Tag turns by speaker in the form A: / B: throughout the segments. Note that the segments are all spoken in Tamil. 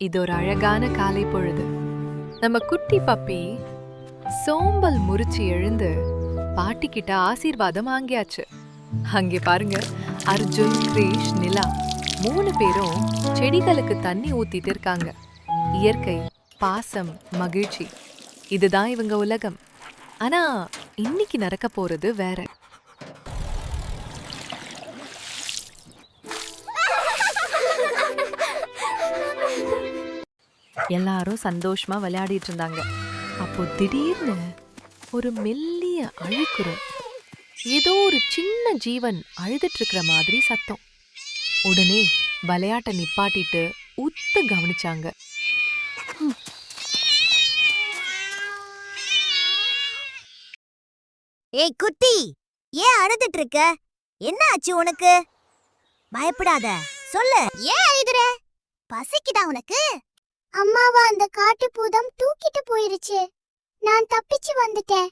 A: இது ஒரு அழகான காலை பொழுது. நம்ம குட்டி பப்பி சோம்பல் முறிச்சு எழுந்து பாட்டி கிட்ட ஆசீர்வாதம் வாங்கியாச்சு. அங்கே பாருங்க, அர்ஜுன், கிரீஷ், நிலா 3 பேரும் செடிகளுக்கு தண்ணி ஊத்திட்டு இருக்காங்க. இயற்கை, பாசம், மகிழ்ச்சி, இதுதான் இவங்க உலகம். ஆனா இன்னைக்கு நடக்க போறது வேற. எல்லாரும் சந்தோஷமா விளையாடிட்டு இருந்தாங்க. அப்போ திடீர்னு ஒரு மெல்லிய அழுக்குரல், ஏதோ ஒரு சின்ன ஜீவன் அழுதுட்டு இருக்கிற மாதிரி சத்தம். உடனே விளையாட்டை நிப்பாட்டிட்டு உத்து கவனிச்சாங்க.
B: ஏய் குட்டி, ஏன் அழுதுட்டு இருக்க? என்ன ஆச்சு உனக்கு? பயப்படாத, சொல்லு, ஏன் அழுதுற? பசிக்குதா உனக்கு?
C: அம்மாவா அந்த காட்டு பூதம் தூக்கிட்டு போயிருச்சு. நான் தப்பிச்சு வந்துட்டேன்.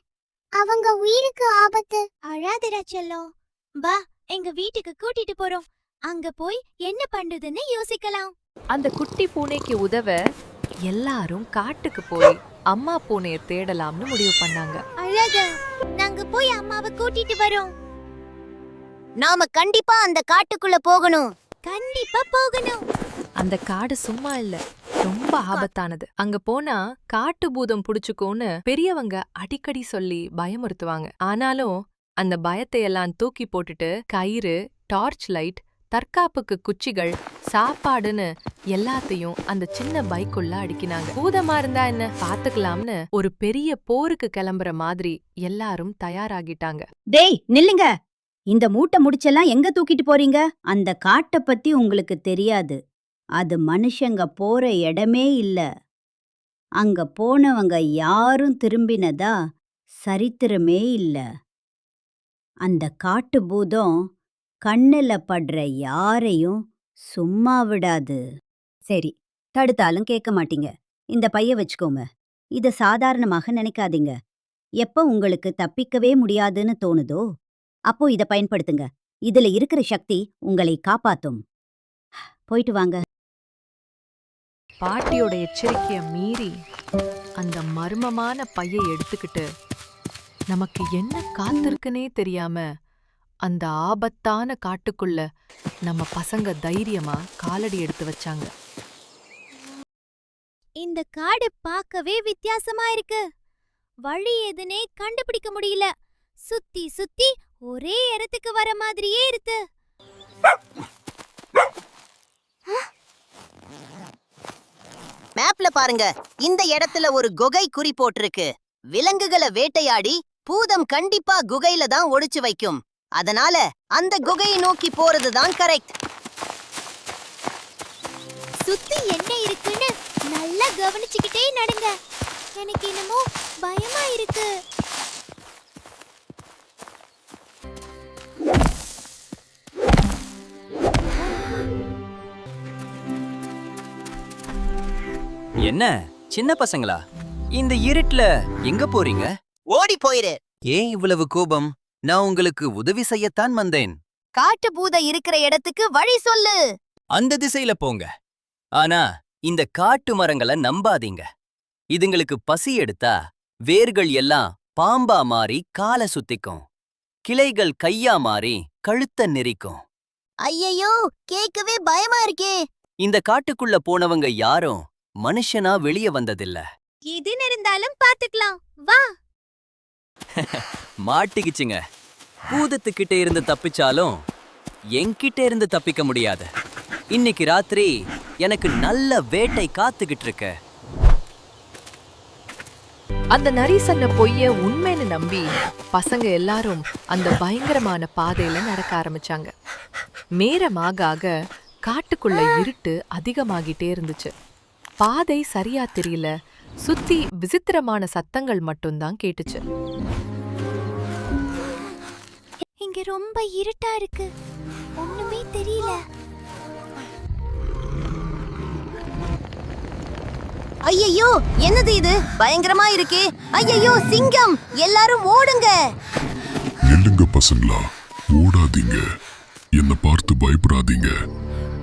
C: அவங்க உயிருக்கு ஆபத்து.
B: அழாதடா செல்லம், வா எங்க வீட்டுக்கு கூட்டிட்டு போறோம். அங்க போய் என்ன பண்றதுன்னு யோசிக்கலாம்.
A: அந்த குட்டி பூனைக்கு உதவ எல்லாரும் காட்டுக்கு போய் அம்மா பூனைய தேடலாம்னு முடிவு பண்ணாங்க.
B: அழகா, நாங்க போய் அம்மாவை கூட்டிட்டு வரோம். நாம கண்டிப்பா அந்த காட்டுக்குள்ள போகணும். கண்டிப்பா போகணும்.
A: அந்த காடு சும்மா இல்ல, ரொம்ப ஆபத்தானது. அங்க போனா காட்டு பூதம் புடிச்சுக்கோன்னு பெரியவங்க அடிக்கடி சொல்லி பயமுறுத்துவாங்க. ஆனாலும் அந்த பயத்தை எல்லாம் தூக்கி போட்டுட்டு கயிறு, டார்ச் லைட், தற்காப்புக்கு குச்சிகள், சாப்பாடுன்னு எல்லாத்தையும் அந்த சின்ன பைக்குள்ள அடுக்கினாங்க. பூதமா இருந்தா என்ன, பாத்துக்கலாம்னு ஒரு பெரிய போருக்கு கிளம்புற மாதிரி எல்லாரும் தயாராகிட்டாங்க.
D: டேய் நில்லுங்க, இந்த மூட்டை முடிச்செல்லாம் எங்க தூக்கிட்டு போறீங்க? அந்த காட்டை பத்தி உங்களுக்கு தெரியாது. அது மனுஷங்க போற இடமே இல்ல. அங்க போனவங்க யாரும் திரும்பினதா சரித்திரமே இல்ல. அந்த காட்டு பூதம் கண்ணுல படுற யாரையும் சும்மா விடாது. சரி, தடுத்தாலும் கேட்க மாட்டீங்க. இந்த பைய வச்சுக்கோங்க. இத சாதாரணமாக நினைக்காதீங்க. எப்ப உங்களுக்கு தப்பிக்கவே முடியாதுன்னு தோணுதோ அப்போ இத பயன்படுத்துங்க. இதுல இருக்கிற சக்தி உங்களை காப்பாத்தும். போயிட்டு வாங்க.
A: பாட்டியோட எச்சரிக்கைய மீறி அந்த மர்மமான பையை எடுத்துக்கிட்டு நமக்கு என்ன காத்திருக்குனே தெரியாம அந்த ஆபத்தான காட்டுக்குள்ள நம்ம பசங்க தைரியமா காலடி எடுத்து வச்சாங்க.
B: இந்த காடு பார்க்கவே வித்தியாசமா இருக்கு. வழி எதுனே கண்டுபிடிக்க முடியல. சுத்தி சுத்தி ஒரே இடத்துக்கு வர மாதிரியே இருக்கு. மேப்ல பாருங்க, இந்த இடத்துல ஒரு குகை குறி போட்டிருக்கு. விலங்குகளை வேட்டையாடி பூதம் கண்டிப்பா குகையில தான் ஒளிச்சு வைக்கும். அதனால அந்த குகையை நோக்கி போறதுதான் கரெக்ட். சுத்தி என்ன இருக்குன்னு நல்லா கவனிச்சுக்கிட்டே நடங்க. எனக்கு என்னமோ பயமா இருக்கு.
E: என்ன சின்ன பசங்களா, இந்த இருட்டுல எங்க போறீங்க?
B: ஓடி போயிரு.
E: ஏன் இவ்வளவு கோபம்? நான் உங்களுக்கு உதவி செய்யத்தான் வந்தேன்.
B: காட்டு பூத இருக்கிற இடத்துக்கு வழி சொல்லு.
E: அந்த திசையில போங்க. ஆனா இந்த காட்டு மரங்களை நம்பாதீங்க. இதுங்களுக்கு பசி எடுத்தா வேர்கள் எல்லாம் பாம்பா மாறி காலை சுத்திக்கும். கிளைகள் கையா மாறி கழுத்த நெரிக்கும்.
B: ஐயையோ, கேட்கவே பயமா இருக்கே.
E: இந்த காட்டுக்குள்ள போனவங்க யாரும் மனுஷனா வெளிய வந்ததில்ல.
B: எது இருந்தாலும் பாத்துக்கலாம், வா.
E: மாட்டிக்கிச்சுங்க. பூதத்துக்கிட்ட இருந்து தப்பிச்சாலும் என்கிட்ட இருந்து தப்பிக்க முடியாது. இன்னைக்கு ராத்திரி எனக்கு நல்ல வேட்டை காத்துக்கிட்டு இருக்கு.
A: அந்த நரி சொன்ன பொய்ய உண்மைன்னு நம்பி பசங்க எல்லாரும் அந்த பயங்கரமான பாதையில நடக்க ஆரம்பிச்சாங்க. நேரமாக ஆக காட்டுக்குள்ள இருட்டு அதிகமாகிட்டே இருந்துச்சு. பாதை சரியா தெரியல. சுத்தி விசித்திரமான சத்தங்கள் மட்டும்தான் கேட்டுச்சு.
B: இங்க ரொம்ப இருட்டா இருக்கு, ஒண்ணுமே தெரியல. ஐயையோ, என்னது இது? பயங்கரமா இருக்கே. ஐயையோ, சிங்கம்! எல்லாரும் ஓடுங்க.
F: நில்லுங்க பசங்களா, ஓடாதீங்க. என்ன பார்த்து பயப்படாதீங்க.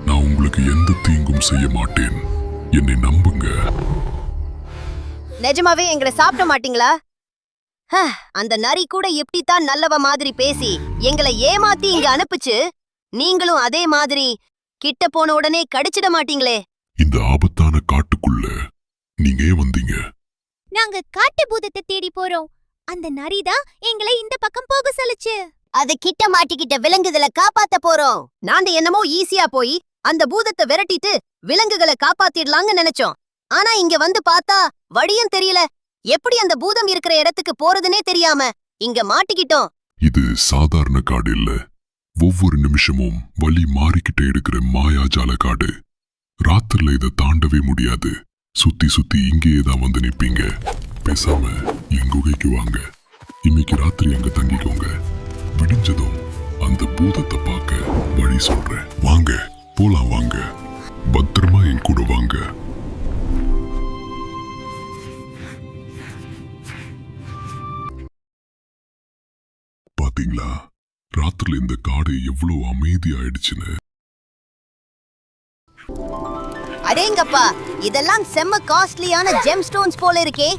F: நான் உங்களுக்கு எந்த தீங்கும் செய்ய மாட்டேன். என்னை நம்புங்க.
B: நிஜமாவே எங்களை சாப்பிட மாட்டீங்களா? அந்த நரி கூட எப்படித்தான் நல்லவ மாதிரி பேசி எங்களை ஏமாத்தி இங்க அனுப்புச்சு. நீங்களும் அதே மாதிரி கிட்ட போன உடனே கடிச்சிட மாட்டீங்களே?
F: இந்த ஆபத்தான காட்டுக்குள்ள நீங்க ஏன் வந்தீங்க?
C: நாங்க காட்டு பூதத்தை தேடி போறோம். அந்த நரிதான் எங்களை இந்த பக்கம் போக சொல்லுச்சு.
B: அது கிட்ட மாட்டிக்கிட்ட விலங்குகளை காப்பாத்த போறோம். நாங்க என்னமோ ஈஸியா போய் அந்த பூதத்தை விரட்டிட்டு விலங்குகளை காப்பாத்திடலாங்க நினைச்சோம். ஆனா இங்க வந்து பார்த்தா வழியும் தெரியல. எப்படி அந்த பூதம் இருக்கிற இடத்துக்கு போறதுனே தெரியாம இங்க மாட்டிக்கிட்டோம்.
F: இது சாதாரண காடு இல்ல. ஒவ்வொரு நிமிஷமும் வழி மாறிக்கிட்டே இருக்கிற மாயாஜால காடு. ராத்திரில இதை தாண்டவே முடியாது. சுத்தி சுத்தி இங்கேயே தான் வந்து நிப்பீங்க. பேசாம என் குகைக்கு வாங்க. இன்னைக்கு ராத்திரி அங்க தங்கிக்கோங்க. விடிஞ்சதும் அந்த பூதத்தை பார்க்க வழி சொல்றேன். வாங்க போலாம், வாங்க. பத்திரமா என் கூட வாங்க. பாத்தீங்களா, ராத்திரில இந்த காடு எவ்வளவு அமைதியாயிடுச்சுன்னு.
B: அடேங்கப்பா, இதெல்லாம் செம்ம காஸ்ட்லியான ஜெம் ஸ்டோன்ஸ் போல இருக்கே.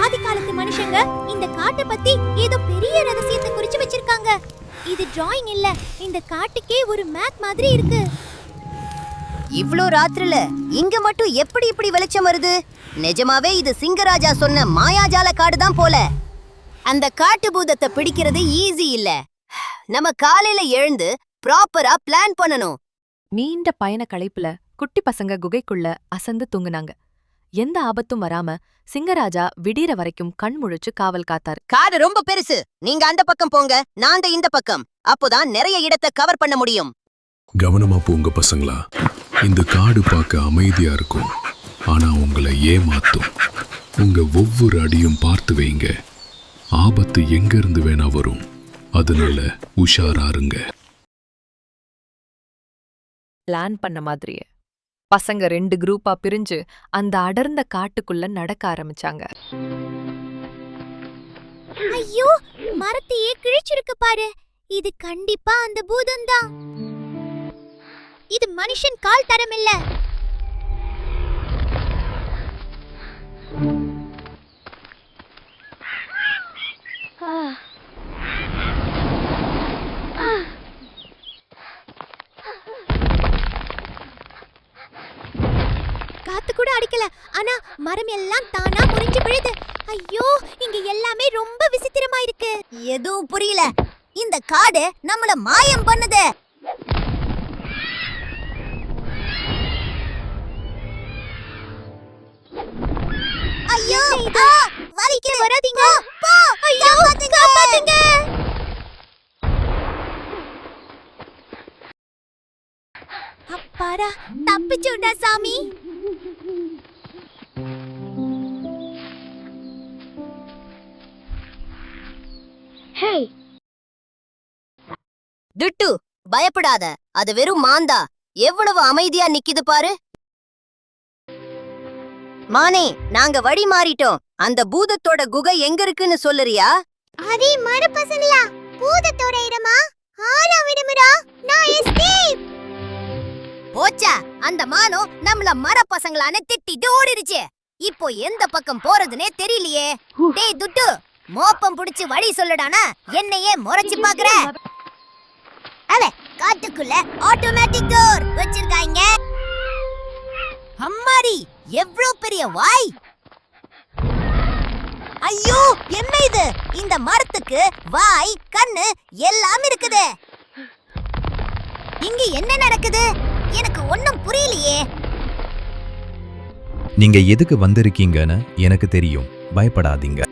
C: ஆதி காலத்து மனுஷங்க இந்த காட்டை பத்தி ஏதோ பெரிய ரகசியத்தை குறிச்சு வச்சிருக்காங்க. இது டிராயிங் இல்ல, இந்த காட்டுக்கே ஒரு மேப் மாதிரி இருக்கு.
B: இவ்ளோ ராத்திரில இங்க மட்டும் எப்படி இப்படி வெளிச்சம் வருது? நிஜமாவே இது சிங்கராஜா சொன்ன மாயாஜால காடு தான் போல. அந்த காட்டு பூதத்தை பிடிக்கிறது ஈஸி இல்ல. நம்ம காலையில எழுந்து ப்ராப்பரா பிளான் பண்ணணும்.
A: நீண்ட பயண களைப்புல குட்டி பசங்க குகைக்குள்ள அசந்து தூங்குனாங்க. எந்த ஆபத்தும் வராம சிங்கராஜா விடிற வரைக்கும் கண் முழிச்சு காவல் காத்தாரு.
B: காடு ரொம்ப பெருசு. நீங்க அந்த பக்கம் போங்க, நான் இந்த பக்கம். அப்போதான் நிறைய இடத்தை கவர் பண்ண முடியும்.
G: கவனமா போங்க பசங்களா. இந்த காடு பார்க்க அமைதியா இருக்கும், ஆனா உங்களை ஏமாத்தும். உங்க ஒவ்வொரு அடியும் பார்த்து வைங்க. ஆபத்து எங்க இருந்து வேணா வரும். அதனால உஷாரா இருங்க.
A: பிளான் பண்ண மாதிரியே பசங்க 2 குரூப்பா பிரிஞ்சு அந்த அடர்ந்த காட்டுக்குள்ள நடக்க ஆரம்பிச்சாங்க.
C: ஐயோ, மரத்தையே கிழிச்சிருக்கு பாரு. இது கண்டிப்பா அந்த பூதம்தான். இது மனுஷன் கால் தரம் இல்ல. காத்து கூட அடிக்கல, ஆனா மரம் எல்லாம் தானா முறிஞ்சு விழுது. ஐயோ, இங்க எல்லாமே ரொம்ப விசித்திரமா இருக்கு.
B: எதுவும் புரியல. இந்த காடு நம்மள மாயம் பண்ணுது.
C: ஐயோ, வலிக்குது, வராதீங்க. ஐயோ, காப்பாத்துங்க. அப்பாடா, தப்பிச்சோண்டா சாமி.
B: துட்டு, பயப்படாத. அது வெறும் மாந்தா. எவ்வளவு அமைதியா நிக்குது பாரு. மானே, நாங்க வழி மாறிட்டோம். அந்த பூதத்தோட குகை எங்க இருக்குன்னு சொல்லுறியா?
C: அரே மரப்பசங்களா, பூதத்தோட இடமா? ஆறாம் இடமடா. நான் எஸ்கேப்.
B: போச்சா, அந்த மானோ நம்மள மரப்பசங்களான திட்டிட்டு ஓடிடுச்சு. இப்போ எந்த பக்கம் போறதுனே தெரியலையே. டேய் துட்டு, மோப்பம் புடிச்சு வழி சொல்லுடானா என்னையே முறைச்சு பாக்குற? காட்டுக்குள்ள ஆட்டோமேட்டிக் டோர் வச்சிருக்காங்க. அம்மாடி, எவ்ளோ பெரிய வாய்! ஐயோ, என்ன இது? இந்த மரத்துக்கு வாய், கண்ணு எல்லாம் இருக்குது. இங்க என்ன நடக்குது? எனக்கு ஒண்ணும் புரியலையே.
H: நீங்க எதுக்கு வந்திருக்கீங்கன்னு எனக்கு தெரியும். பயப்படாதீங்க.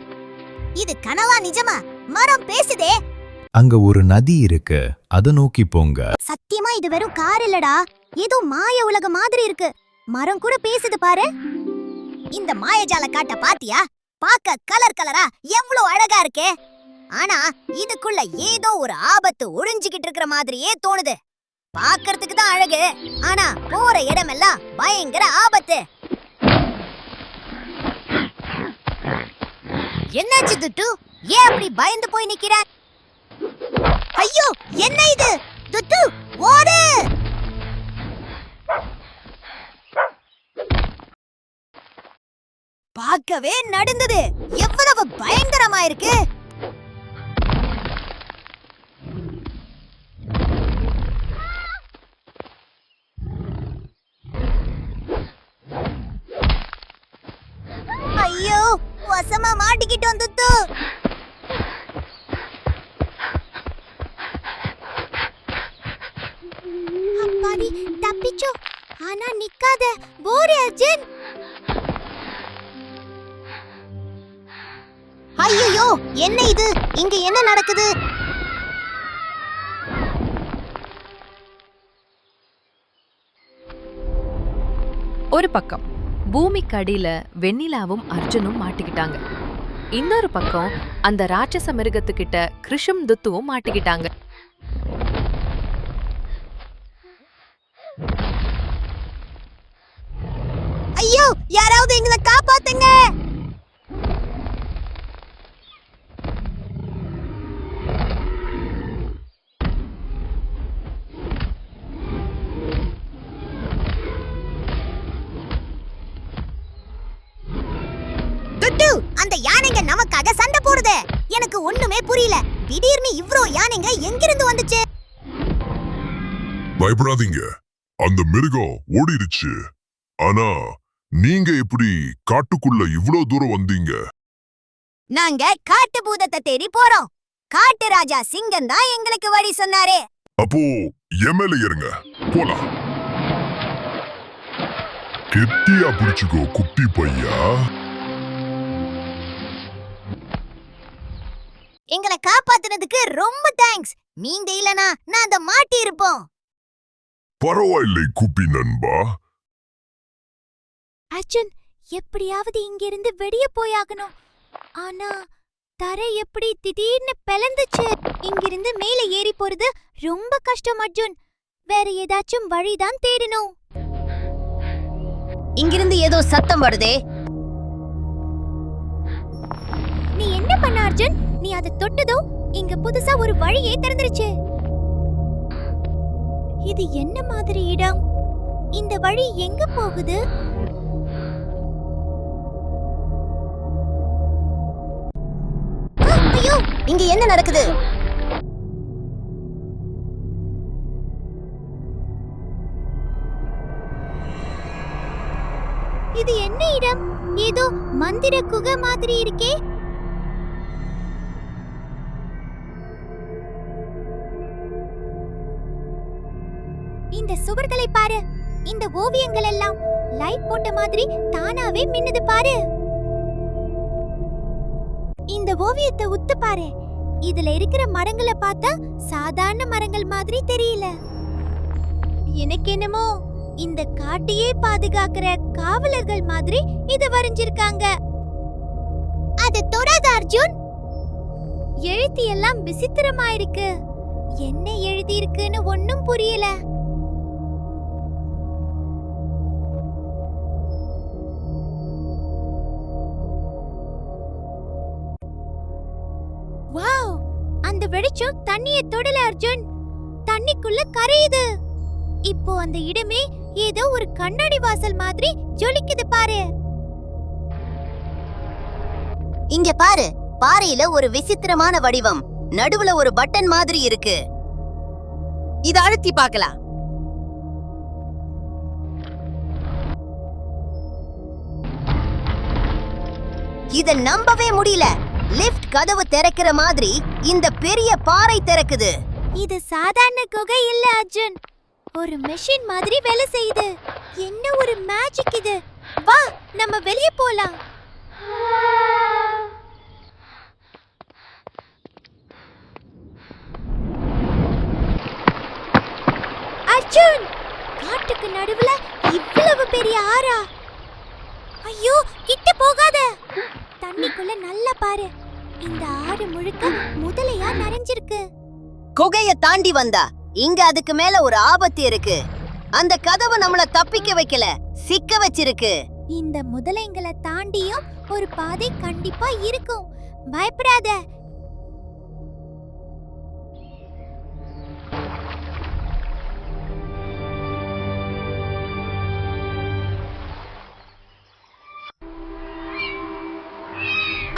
B: இது கனவா நிஜமா? மரம் பேசுதே.
H: அங்க ஒரு நதி இருக்கு, அத நோக்கி போங்க.
C: சத்தியமா இது வெறும் கார் இல்லடா, ஏதோ மாய உலகம் மாதிரி இருக்கு. மரம் கூட பேசுது பாரு.
B: இந்த மாயஜால காட்ட பாத்தியா? பாக்க கலர் கலரா எவ்வளவு அழகா இருக்கே. ஆனா இதுக்குள்ள ஏதோ ஒரு ஆபத்து ஒளிஞ்சுகிட்டு இருக்கிற மாதிரியே தோணுது. பாக்கிறதுக்கு தான் அழகு, ஆனா போற இடமெல்லாம் பயங்கர ஆபத்து. என்னாச்சு துட்டு? ஏன் அப்படி பயந்து போய் நிக்கிற? ஐயோ, என்ன இது? துட்டு, ஓடு! பார்க்கவே நடந்தது. எவ்வளவு பயங்கரமா இருக்கு. ஐயோ, வசமா மாட்டிக்கிட்டு வந்துட்டு.
C: அப்பாடி தப்பிச்சோ. ஆனா நிக்காத போரே அர்ஜுன்.
B: ஐயோ, என்ன இது? இங்க என்ன நடக்குது?
A: ஒரு பக்கம் பூமிக்கு அடியில வெண்ணிலாவும் அர்ஜுனும் மாட்டிக்கிட்டாங்க. இன்னொரு பக்கம் அந்த ராட்சச மிருகத்துக்கிட்ட கிருஷும் துத்துவும் மாட்டிக்கிட்டாங்க.
B: ஐயோ, யாராவது எங்களை காப்பாத்துங்க. துட்டு, அந்த யானைங்க நமக்காக சண்டை போடுதே. எனக்கு ஒண்ணுமே புரியல. திடீர்னு இவ்ளோ யானைங்க எங்கிருந்து வந்துச்சு?
F: பயப்படாதீங்க, அந்த மிருகம் ஓடிடுச்சு. ஆனா நீங்க எப்படி காட்டுக்குள்ள இவ்ளோ தூரம் வந்தீங்க?
B: நாங்க காட்டு பூதத்தை தேடி போறோம். காட்டு ராஜா சிங்கம் தான் எங்களுக்கு வழி சொன்னாரே.
F: அப்போ எம்எல்ஏ இருங்க, போலாம். கெட்டியா பிடிச்சுக்கோ குட்டி பையா.
B: எங்களை காப்பாத்துனதுக்கு ரொம்ப தேங்க்ஸ். நீங்க இல்லனா நான் அந்த மாட்டி இருப்போம்.
F: பரவாயில்லை குப்பி நண்பா.
C: அர்ஜுன், எப்படியாவது இங்கிருந்து வெளியே போயாகணும். ஆனா தரை எப்படி திடீர்னு பிளந்துச்சு? இங்கிருந்து மேல ஏறி போறது ரொம்ப கஷ்டம் அர்ஜுன். வேற ஏதாச்சும் வழிதான் தேடணும்.
B: இங்கிருந்து ஏதோ சத்தம் வருதே.
C: நீ என்ன பண்ண அர்ஜுன்? நீ அதை தொட்டதோ இங்க புதுசா ஒரு வழியே திறந்துருச்சு. இது என்ன மாதிரி இடம்? இந்த வழி எங்க போகுது?
B: ஐயோ, இங்க என்ன நடக்குது?
C: இது என்ன இடம்? ஏதோ மந்திர குகை மாதிரி இருக்கே. இந்த சுவர்களை பாரு. இந்த ஓவியங்கள் எல்லாம் லைட் போட்ட மாதிரி தானாவே மின்னுது பாரு. இந்த ஓவியத்தை உத்து பாரு. இதுல இருக்கிற மரங்களை பார்த்தா சாதாரண மரங்கள் மாதிரி தெரியல. எனக்கு என்னமோ இந்த காட்டையே பாதுகாக்கிற காவலர்கள் மாதிரி இது வரைஞ்சிருக்காங்க. அது தொடாத அர்ஜுன். எழுத்து எல்லாம் விசித்திரமா இருக்கு. என்ன எழுதி இருக்குன்னு ஒன்னும் புரியல. வாவ், அந்த வெளிச்சம் தண்ணியை தொடல அர்ஜுன். தண்ணிக்குள்ள கரையுது. இப்போ அந்த இடமே ஏதோ ஒரு கண்ணாடி வாசல் மாதிரி ஜொலிக்குது பாரு.
B: இங்க பாரு, பாறையில ஒரு விசித்திரமான வடிவம். நடுவுல ஒரு பட்டன் மாதிரி இருக்கு. இத அழுத்தி பார்க்கலாம். இத நம்பவே முடியல. லிஃப்ட் கதவு திறக்கிற மாதிரி இந்த பெரிய பாறை திறக்குது.
C: இது சாதாரண குகை இல்ல அர்ஜுன். ஒரு மெஷின் மாதிரி வேலை செய்யுது. என்ன ஒரு மேஜிக் இது. வா, நம்ம வெளியே போலாம். அர்ஜுன், காட்டுக்கு நடுவுல இவ்வளவு பெரிய ஆறா? ஐயோ, கிட்ட போகாத. தண்ணிக்குள்ள நல்லா பாரு. இந்த ஆறு முழுக்க முதலையா நிறைஞ்சிருக்கு.
B: குகைய தாண்டி வந்தா இங்க அதுக்கு மேல ஒரு ஆபத்து இருக்கு. அந்த கதவு நம்மள தப்பிக்க வைக்கல, சிக்க வச்சிருக்கு.
C: இந்த முதலைங்களை தாண்டியும் ஒரு பாதை கண்டிப்பா இருக்கும். பயப்படாத.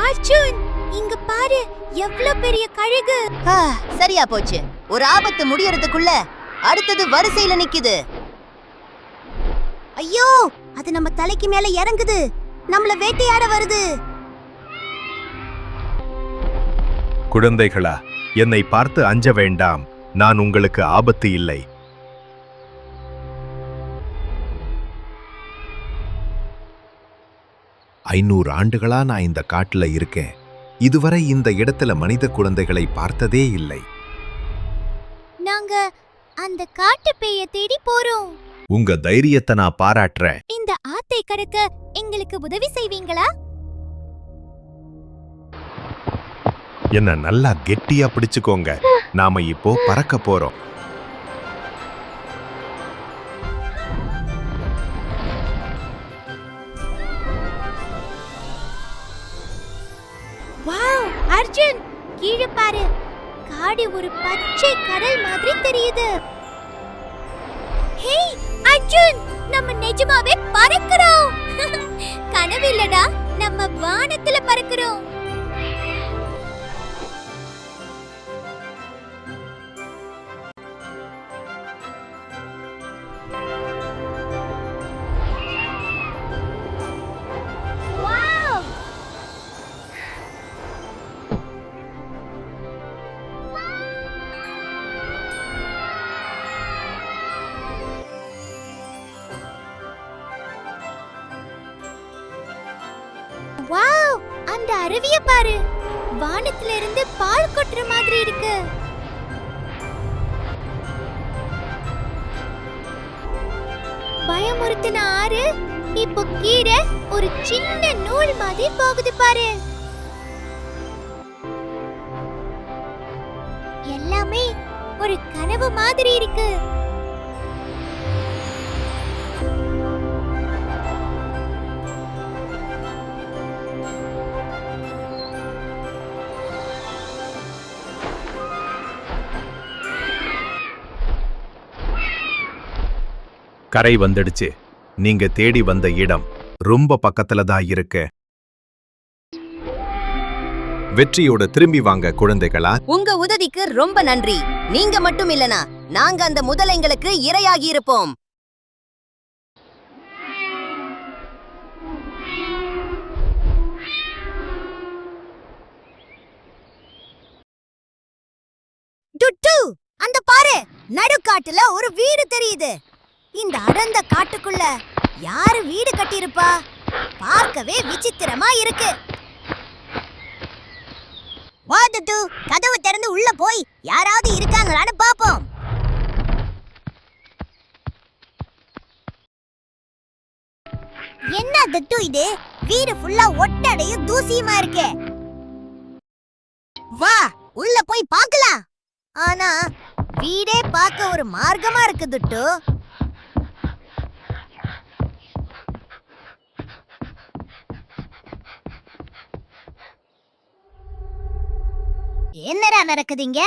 C: அர்ஜுன், இங்க பாரு, எவ்ளோ பெரிய கழுகு.
B: சரியா போச்சு. ஒரு ஆபத்து முடியறதுக்குள்ள அடுத்தது வரிசையில நிக்குது. ஐயோ, அது நம்ம தலைக்கு மேல இறங்குது. நம்மள வேட்டையாட வருது.
I: குழந்தைகளா, என்னை பார்த்து அஞ்ச வேண்டாம். நான் உங்களுக்கு ஆபத்து இல்லை.
J: ஐநூறு ஆண்டுகளா நான் இந்த காட்டுல இருக்கேன். இதுவரை இந்த இடத்துல மனித குழந்தைகளை பார்த்ததே இல்லை.
C: நாங்க அந்த காட்டு பேய தேடி போறோம்.
J: உங்க தைரியத்தை நான் பாராட்டுறேன்.
C: இந்த ஆத்தை கடக்க எங்களுக்கு உதவி செய்வீங்களா?
I: என்ன நல்லா கெட்டியா பிடிச்சுக்கோங்க. நாம இப்போ பறக்க போறோம்.
C: வாவ், அர்ஜுன், கீழே பாரு. காடு ஒரு பச்சை கடல் மாதிரி தெரியுது. ஹே அர்ஜுன், நம்ம நிஜமாவே பறக்கிறோம். கனவு இல்லடா, நம்ம வானத்துல பறக்கிறோம். வாவ், அந்த அருவிய பாரு. வானத்துல இருந்து பால் கொட்டுற மாதிரி இருக்கு. பயமுறுத்தின ஆறு இப்போ கீழே ஒரு சின்ன நூல் மாதிரி போகுது பாரு. எல்லாமே ஒரு கனவு மாதிரி இருக்கு.
I: கரை வந்துடுச்சு. நீங்க தேடி வந்த இடம் ரொம்ப பக்கத்துல தான் இருக்கு.
J: வெற்றியோட திரும்பி வாங்க குழந்தைகளா.
B: உங்க உதவிக்கு ரொம்ப நன்றி. நீங்க மட்டும் இல்லனா நாங்க அந்த முதலைங்களுக்கு இரையாகி இருப்போம். டுட்டு, அந்த பாரு, நடுக்காட்டுல ஒரு வீடு தெரியுது. இந்த அடர்ந்த காட்டுக்குள்ள யாரு வீடு கட்டியிருப்பா? பார்க்கவே விசித்திரமா இருக்கு. வா டுட்டு, கதவு திறந்து உள்ள போய் யாராவது இருக்காங்களான்னு பாப்போம். என்ன டுட்டு இது? வீடு ஃபுல்லா ஒட்டடையும் தூசியுமா இருக்கே. வா, உள்ள போய் பார்க்கலாம். ஆனா வீடே பார்க்க ஒரு மார்க்கமா இருக்கு டுட்டு. என்னடா நடக்குதுங்க?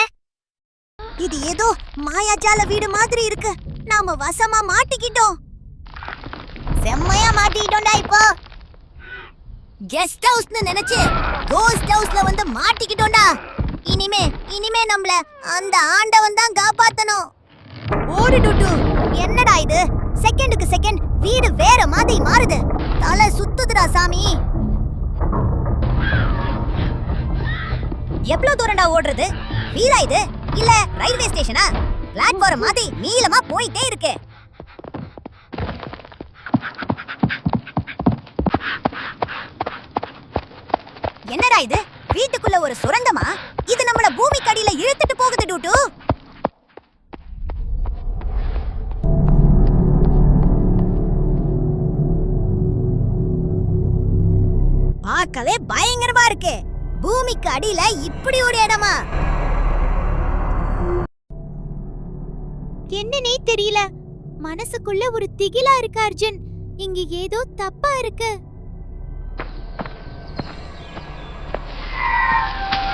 B: இது ஏதோ மாயாஜால வீடு மாதிரி இருக்கு. நாம வசமா மாட்டிக்கிட்டோம். செம்மையா மாட்டிக்கிட்டோம்டா. இப்போ கெஸ்ட் ஹவுஸ்னு நினைச்சு கோஸ்ட் ஹவுஸ்ல வந்து மாட்டிக்கிட்டோம்டா. இனிமே நம்மள அந்த ஆண்டவன் தான் காப்பாத்தணும். ஓடு டுட்டு. என்னடா இது? செகண்டுக்கு செகண்ட் வீடு வேற மாதிரி மாறுது. தலை சுத்துதுடா சாமி. எவ்வளவு தூரம்டா ஓடுறது? வீலா இது இல்ல ரயில்வே ஸ்டேஷனா? பிளாட்ஃபார்ம் மாதிரி நீளமா போயிட்டே இருக்கு. என்னடா இது? வீட்டுக்குள்ள ஒரு சுரங்கமா? இது நம்மள பூமிக்கு அடியில இழுத்துட்டு போகுது டுட்டு. பார்க்கவே பயங்கரமா இருக்கு. பூமிக்கு அடியில இப்படி ஒரு இடமா?
C: என்னன்னே தெரியல. மனசுக்குள்ள ஒரு திகிலா இருக்கு அர்ஜுன். இங்க ஏதோ தப்பா இருக்கு.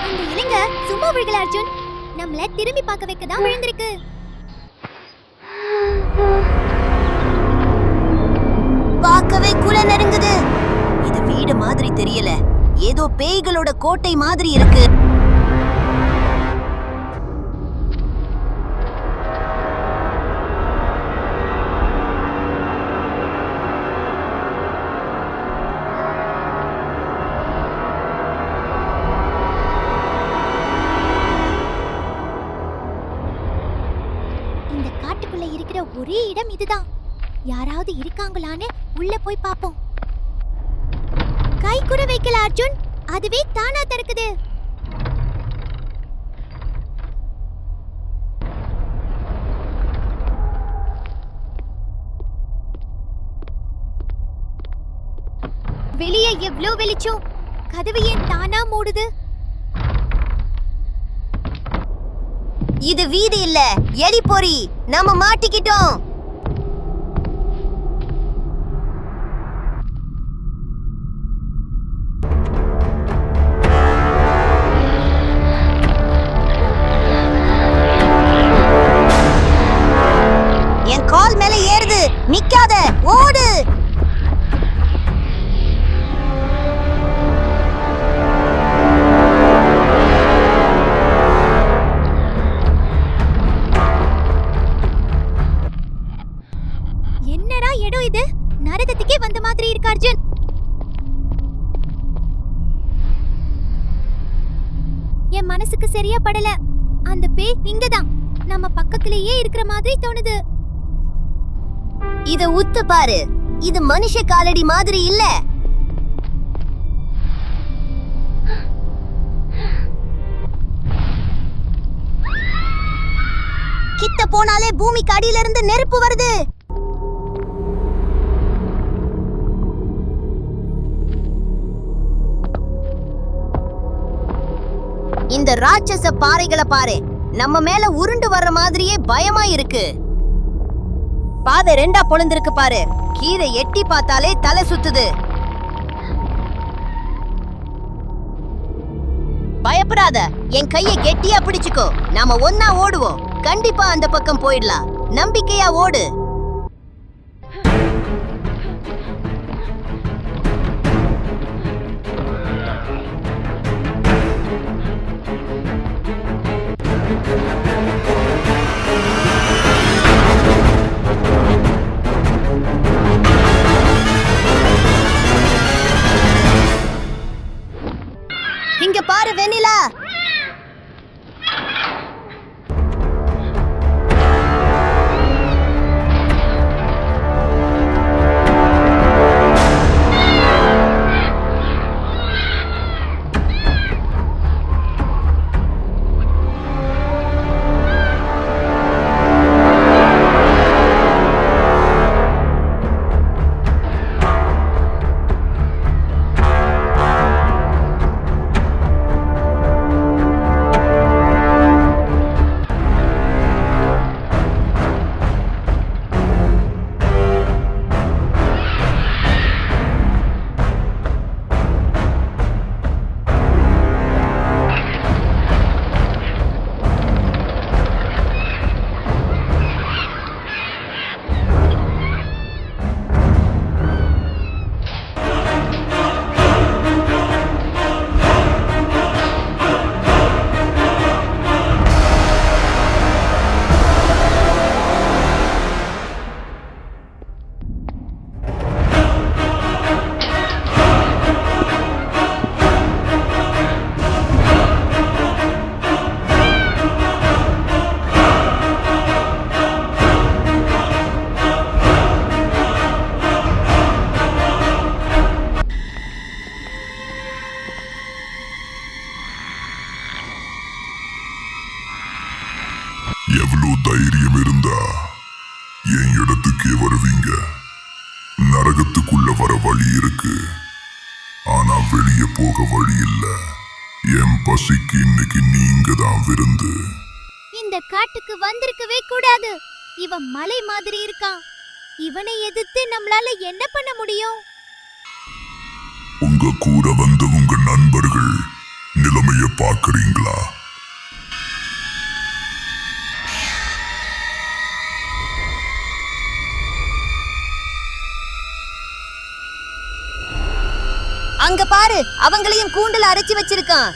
C: அந்த இலங்க சும்மா விழுகல அர்ஜுன். நம்மள திரும்பி பார்க்க வைக்க தான் விழுந்திருக்கு. பார்க்கவே குல நடுங்குது. இது வீடு மாதிரி தெரியல.
B: ஏதோ பேய்களோட கோட்டை மாதிரி இருக்கு.
C: இந்த காட்டுக்குள்ள இருக்கிற ஒரே இடம் இதுதான். யாராவது இருக்காங்களான்னு உள்ள போய் பாப்போம். கை கூட வைக்கல அர்ஜுன், அதுவே தானா திறக்குது. வெளியே எவ்ளோ வெளிச்சம், கதவு ஏன் தானா மூடுது?
B: இது வீதி இல்ல, எலிப்பொறி. நாம மாட்டிக்கிட்டோம். என் கால் மேல ஏறுது. நிக்காத, ஓடு.
C: என்னடா இடம் இது? நரகத்துக்கே வந்த மாதிரி இருக்கு அர்ஜுன். என் மனசுக்கு சரியா படல. அந்த பேய் இங்கதான், நம்ம பக்கத்திலேயே இருக்கிற மாதிரி தோணுது.
B: இத உத்து பாரு. இது மனுஷ காலடி மாதிரி இல்ல. கிட்ட போனாலே பூமிக்கு அடியில இருந்து நெருப்பு வருது. இந்த ராட்சச பாறைகளை பாரு. நம்ம மேல உருண்டு வர்ற மாதிரியே பயமா இருக்கு. பாதை ரெண்டா பொழுந்திருக்கு பாரு. கீழே எட்டி பார்த்தாலே தலை சுத்துது. பயப்படாத, என் கையை கெட்டியா பிடிச்சுக்கோ. நாம ஒன்னா ஓடுவோம். கண்டிப்பா அந்த பக்கம் போயிடலாம். நம்பிக்கையா ஓடு. இங்க பாரு வெண்ணிலா.
F: எவ்வளவு தைரியம் இருந்தா என் இடத்துக்கே வருவீங்க. நரகத்துக்குள்ள வர வழி இருக்கு, ஆனா வெளியே போக வழி இல்ல. என் பசிக்கு இன்னைக்கு நீங்க தான் விருந்து.
C: இந்த காட்டுக்கு வந்திருக்கவே கூடாது. இவன் மலை மாதிரி இருக்கான். இவனை எதிர்த்து நம்மளால என்ன பண்ண முடியும்?
F: உங்க கூட வந்த உங்க நண்பர்கள் நிலைமைய பாக்குறீங்களா?
B: அங்க பாரு, அவங்களையும் கூண்டுல அடைச்சு வச்சிருக்கான்.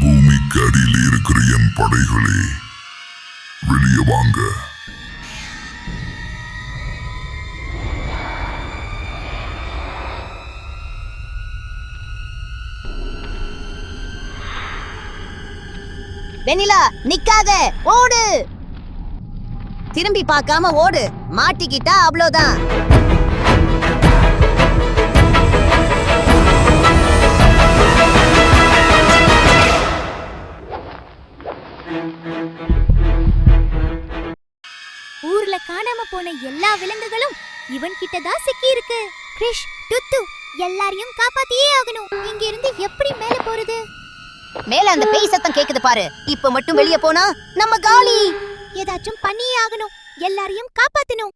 F: பூமிக்கு அடியில் இருக்கிற என் படைகளே, வெளியே வாங்க.
B: வெண்ணிலா, நிக்காத, ஓடு. திரும்பி பார்க்காம ஓடு, மாட்டிக்கிட்டா அவ்வளோதான்.
C: ஊர்ல காணாம போன எல்லா விலங்குகளும் இவன் கிட்டதான் சிக்கி இருக்கு. கிரிஷ், டுத்து, எல்லாரையும் காப்பாத்தியே ஆகணும். இங்க இருந்து எப்படி மேல போறது?
B: மேல அந்த பேய் சத்தம் கேக்குது பாரு. இப்ப மட்டும் வெளியே போனா நம்ம காலி.
C: ஏதாச்சும் பண்ணியே ஆகணும். எல்லாரையும் காப்பாத்தணும்.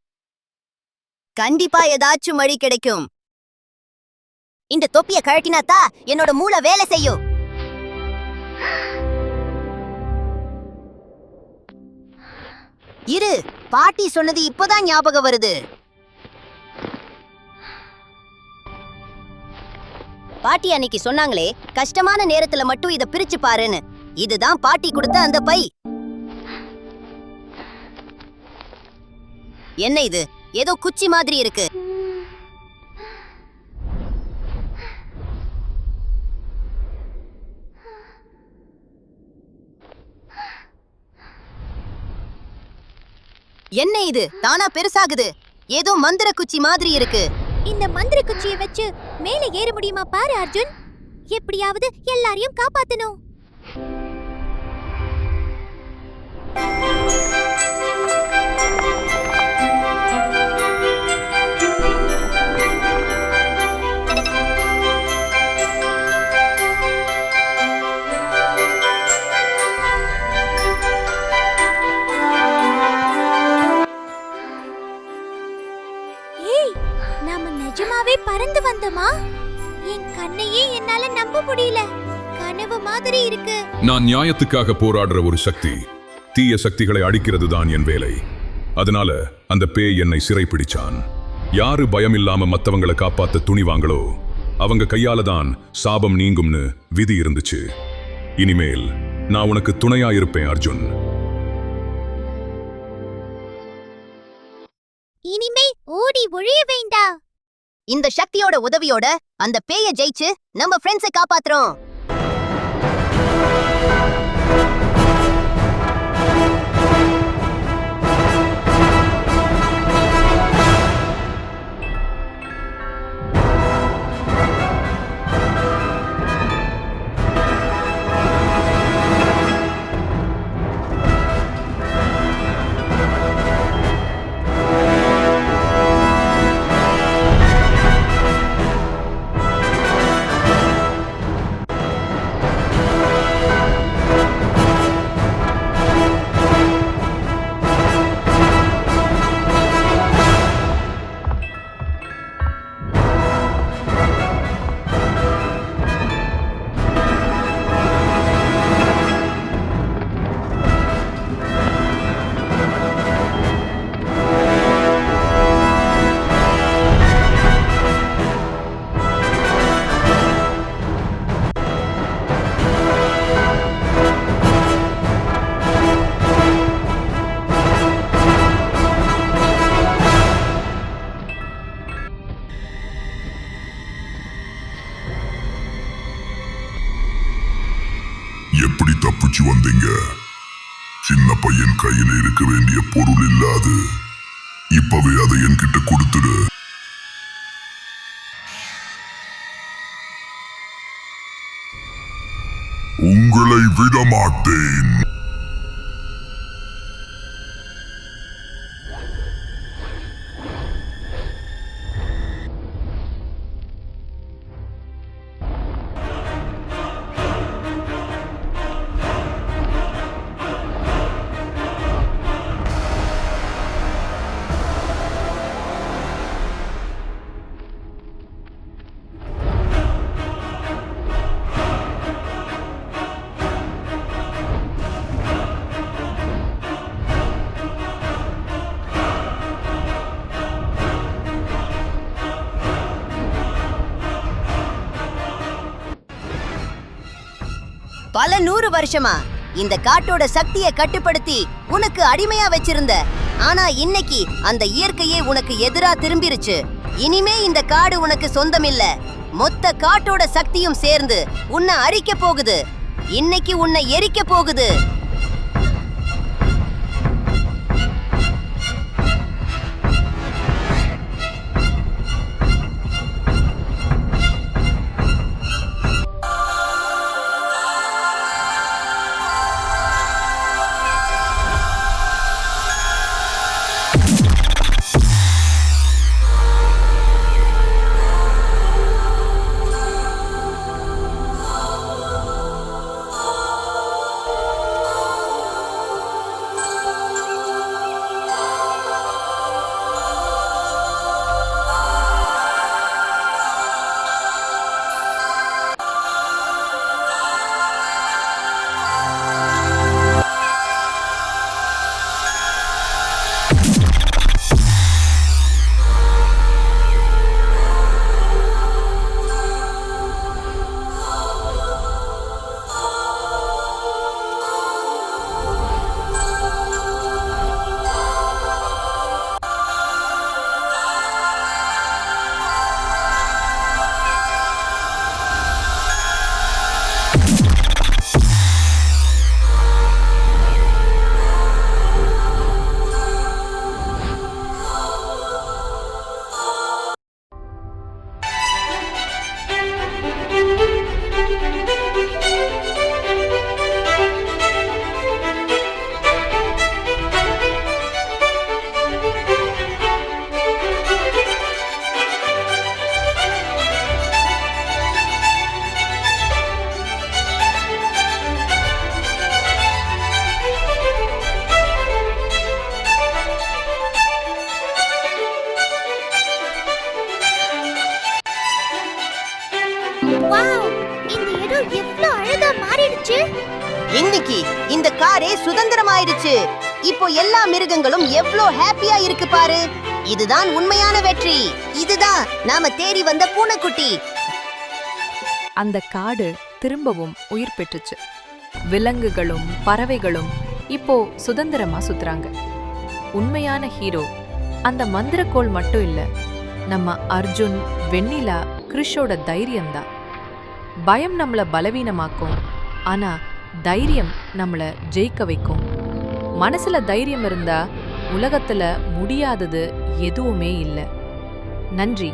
B: கண்டிப்பா ஏதாச்சும் வழி கிடைக்கும். இந்த தொப்பிய கழட்டினாத்தா என்னோட மூளை வேலை செய்யும். இரு, பாட்டி சொன்னது இப்பதான் ஞாபகம் வருது. பாட்டி அன்னைக்கு சொன்னாங்களே, கஷ்டமான நேரத்துல மட்டும் இத பிரிச்சு பாருன்னு. இதுதான் பாட்டி கொடுத்த அந்த பை. என்ன இது? ஏதோ குச்சி மாதிரி இருக்கு. என்ன இது? தானா பெருசாகுது. ஏதோ மந்திர குச்சி மாதிரி இருக்கு.
C: இந்த மந்திர குச்சியை வச்சு மேலே ஏற முடியுமா பாரு அர்ஜுன். எப்படியாவது எல்லாரையும் காப்பாத்தணும். நிஜமாவே பறந்து வந்தமா? என் கண்ணையே என்னால நம்ப முடியல. கனவு மாதிரி இருக்கு.
F: நான் நியாயத்துக்காக போராடுற ஒரு சக்தி. தீய சக்திகளை அடிக்கிறது தான் என் வேலை. அதனால அந்த பேய் என்னை சிறை பிடிச்சான். யாரு பயமில்லாம மத்தவங்களை காப்பாத்த துணிவாங்களோ அவங்க கையால தான் சாபம் நீங்கும்னு விதி இருந்துச்சு. இனிமேல் நான் உனக்கு துணையா இருப்பேன் அர்ஜுன்.
C: இனிமே ஓடி ஒழிய வேண்டாம்.
B: இந்த சக்தியோட உதவியோட அந்த பேய ஜெயிச்சு நம்ம ஃப்ரெண்ட்ஸை காப்பாத்துறோம்.
F: எப்படி தப்பிச்சு வந்தீங்க? சின்ன பையன் கையில இருக்க வேண்டிய பொருள் இல்லாது. இப்பவே அதை என்கிட்ட கொடுத்துடு. உங்களை விடமாட்டேன்.
B: பல 100 வருஷமா இந்த காட்டோட சக்தியை கட்டுப்படுத்தி உனக்கு அடிமையா வச்சிருந்த. ஆனா இன்னைக்கு அந்த இயற்கையே உனக்கு எதிரா திரும்பிருச்சு. இனிமே இந்த காடு உனக்கு சொந்தமில்ல. மொத்த காட்டோட சக்தியும் சேர்ந்து உன்னை அழிக்க போகுது. இன்னைக்கு உன்னை எரிக்க போகுது.
C: வாவ், இந்த இடம் எவ்வளவு அழகா மாறிடுச்சு.
B: இன்னைக்கு இந்த காரே சுதந்திரமாயிடுச்சு. இப்போ எல்லா மிருகங்களும் எவ்ளோ ஹாப்பியா இருக்கு பாரு. இதுதான் உண்மையான வெற்றி. இதுதான் நாம தேடி வந்த பூனைக்குட்டி.
A: அந்த காடு திரும்பவும் உயிர் பெற்றுச்சு. விலங்குகளும் பறவைகளும் இப்போ சுதந்திரமா சுத்துறாங்க. உண்மையான ஹீரோ அந்த மந்திரக்கோள் மட்டும் இல்ல, நம்ம அர்ஜுன், வெண்ணிலா, கிறிஷோட தைரியம்தான். பயம் நம்மள பலவீனமாக்கும், ஆனா தைரியம் நம்மள ஜெயிக்க வைக்கும். மனசுல தைரியம் இருந்தா உலகத்துல முடியாதது எதுவுமே இல்ல. நன்றி.